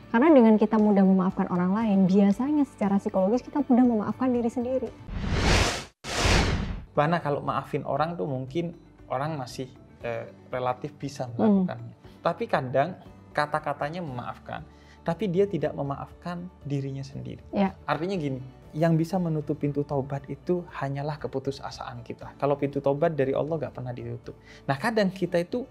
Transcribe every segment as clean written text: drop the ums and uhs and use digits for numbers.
Karena dengan kita mudah memaafkan orang lain, biasanya secara psikologis kita mudah memaafkan diri sendiri. Karena kalau maafin orang tuh mungkin orang masih relatif bisa melakukannya. Tapi kadang kata-katanya memaafkan, tapi dia tidak memaafkan dirinya sendiri. Ya. Artinya gini, yang bisa menutup pintu taubat itu hanyalah keputusasaan kita. Kalau pintu taubat dari Allah nggak pernah ditutup. Nah kadang kita itu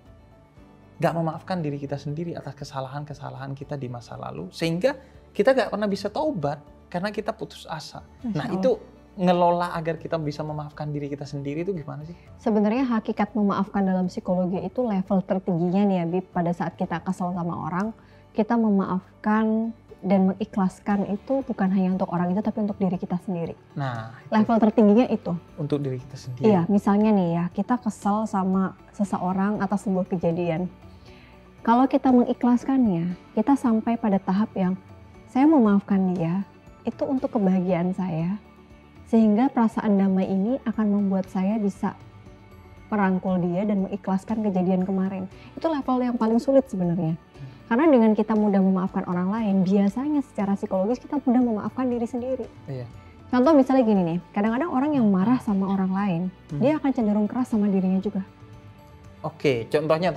nggak memaafkan diri kita sendiri atas kesalahan-kesalahan kita di masa lalu, sehingga kita nggak pernah bisa taubat karena kita putus asa. Nah itu ngelola agar kita bisa memaafkan diri kita sendiri itu gimana sih? Sebenarnya hakikat memaafkan dalam psikologi itu level tertingginya nih ya Bib. Pada saat kita kesel sama orang, kita memaafkan dan mengikhlaskan itu bukan hanya untuk orang itu tapi untuk diri kita sendiri. Nah, level tertingginya itu. Untuk diri kita sendiri. Iya, misalnya nih ya, kita kesel sama seseorang atas sebuah kejadian. Kalau kita mengikhlaskannya, kita sampai pada tahap yang saya memaafkan dia, itu untuk kebahagiaan saya. Sehingga perasaan damai ini akan membuat saya bisa merangkul dia dan mengikhlaskan kejadian kemarin. Itu level yang paling sulit sebenarnya. Karena dengan kita mudah memaafkan orang lain, biasanya secara psikologis kita mudah memaafkan diri sendiri. Iya. Contoh misalnya gini nih, kadang-kadang orang yang marah sama orang lain, dia akan cenderung keras sama dirinya juga. Oke, contohnya.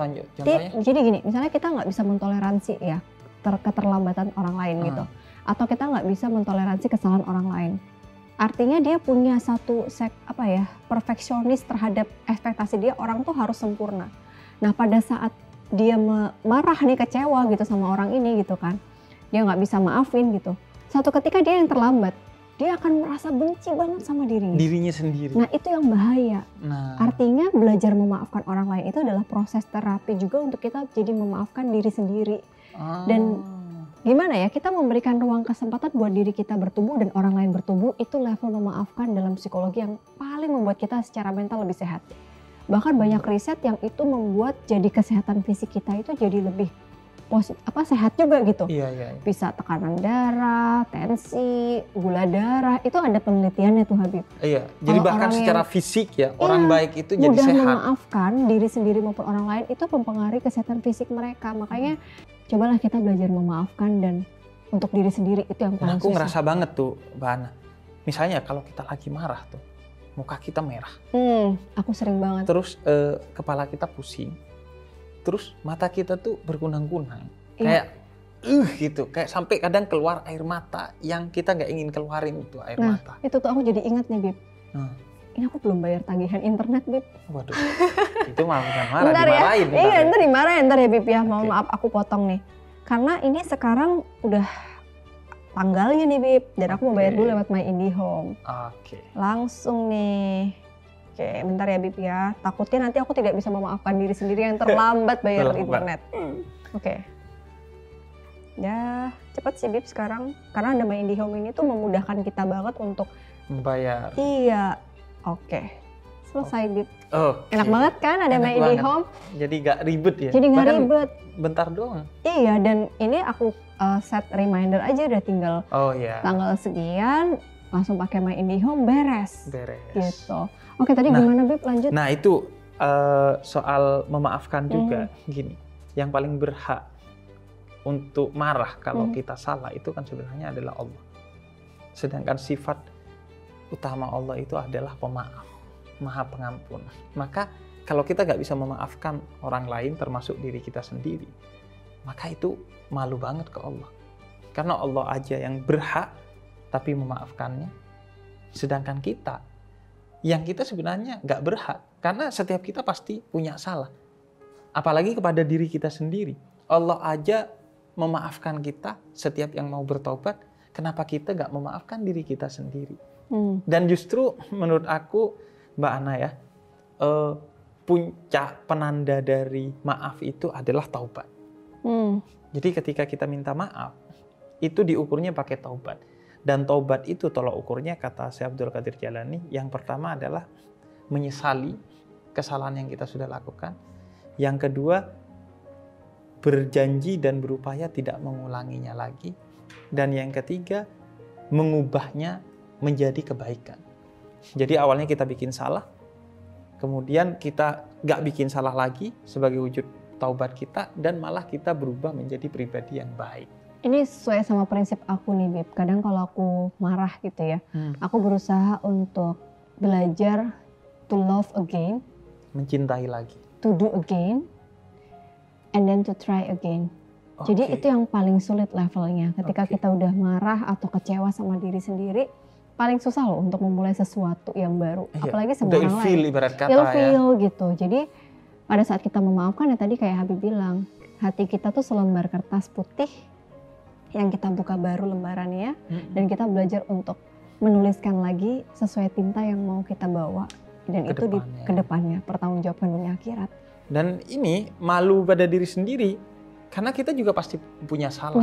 Jadi gini, misalnya kita nggak bisa mentoleransi ya keterlambatan orang lain gitu. Atau kita nggak bisa mentoleransi kesalahan orang lain. Artinya dia punya satu perfeksionis terhadap ekspektasi dia, orang tuh harus sempurna. Nah pada saat dia marah nih, kecewa gitu sama orang ini gitu kan, dia nggak bisa maafin gitu. Satu ketika dia yang terlambat, dia akan merasa benci banget sama dirinya sendiri. Nah itu yang bahaya. Artinya belajar memaafkan orang lain itu adalah proses terapi juga untuk kita jadi memaafkan diri sendiri. Dan gimana ya, kita memberikan ruang kesempatan buat diri kita bertumbuh dan orang lain bertumbuh, itu level memaafkan dalam psikologi yang paling membuat kita secara mental lebih sehat. Bahkan banyak riset yang itu membuat jadi kesehatan fisik kita itu jadi lebih sehat juga gitu. Iya. Bisa tekanan darah, tensi, gula darah, itu ada penelitiannya tuh Habib. Iya, jadi bahkan secara fisik ya, orang baik itu jadi sehat. Mudah memaafkan diri sendiri maupun orang lain itu mempengaruhi kesehatan fisik mereka. Makanya cobalah kita belajar memaafkan dan untuk diri sendiri, itu yang paling susah. Aku ngerasa banget tuh Mbak Ana. Misalnya kalau kita lagi marah tuh, muka kita merah. Aku sering banget. Terus kepala kita pusing. Terus mata kita tuh berkunang-kunang. Iya. Kayak gitu. Kayak sampai kadang keluar air mata yang kita nggak ingin keluarin itu air mata. Itu tuh aku jadi ingat nih Bib. Ini aku belum bayar tagihan internet Bib. Waduh, itu malah bukan marah, dimarahin. Iya, ntar dimarahin ya Bib ya. Maaf aku potong nih. Karena ini sekarang udah tanggalnya nih Bib. Dan aku mau bayar dulu lewat My Indihome. Langsung nih. Oke, bentar ya Bib ya. Takutnya nanti aku tidak bisa memaafkan diri sendiri yang terlambat bayar internet. Oke. Ya, cepet sih Bib sekarang. Karena ada My Indihome ini tuh memudahkan kita banget untuk membayar. Iya. Oke. Selesai Bib. Enak banget kan ada My Indihome. Jadi gak ribet ya? Jadi gak ribet. Bentar doang. Iya, dan ini aku set reminder aja, udah tinggal tanggal sekian, langsung pakai My Indihome, beres. Gitu. Oke, tadi gimana Bib, lanjut? Nah itu soal memaafkan juga gini. Yang paling berhak untuk marah kalau kita salah itu kan sebenarnya adalah Allah. Sedangkan sifat utama Allah itu adalah pemaaf, maha pengampun. Maka kalau kita nggak bisa memaafkan orang lain termasuk diri kita sendiri, maka itu malu banget ke Allah. Karena Allah aja yang berhak tapi memaafkannya. Sedangkan kita, yang kita sebenarnya nggak berhak. Karena setiap kita pasti punya salah. Apalagi kepada diri kita sendiri. Allah aja memaafkan kita setiap yang mau bertobat. Kenapa kita nggak memaafkan diri kita sendiri? Dan justru menurut aku Mbak Ana ya, puncak penanda dari maaf itu adalah taubat. Jadi ketika kita minta maaf, itu diukurnya pakai taubat. Dan taubat itu tolak ukurnya kata Syekh Abdul Qadir Jalani, yang pertama adalah menyesali kesalahan yang kita sudah lakukan. Yang kedua, berjanji dan berupaya tidak mengulanginya lagi. Dan yang ketiga, mengubahnya menjadi kebaikan. Jadi awalnya kita bikin salah, kemudian kita gak bikin salah lagi sebagai wujud taubat kita, dan malah kita berubah menjadi pribadi yang baik. Ini sesuai sama prinsip aku nih, Bib. Kadang kalau aku marah gitu ya, aku berusaha untuk belajar to love again, mencintai lagi, to do again, and then to try again. Jadi itu yang paling sulit levelnya. Ketika kita udah marah atau kecewa sama diri sendiri, paling susah loh untuk memulai sesuatu yang baru. Apalagi sama orang lain. Ilfeel ibarat kata ilfeel gitu. Jadi pada saat kita memaafkan ya tadi kayak Habib bilang, hati kita tuh selembar kertas putih yang kita buka baru lembarannya, dan kita belajar untuk menuliskan lagi sesuai tinta yang mau kita bawa, dan itu di kedepannya pertanggungjawabkan dunia akhirat. Dan ini malu pada diri sendiri karena kita juga pasti punya salah.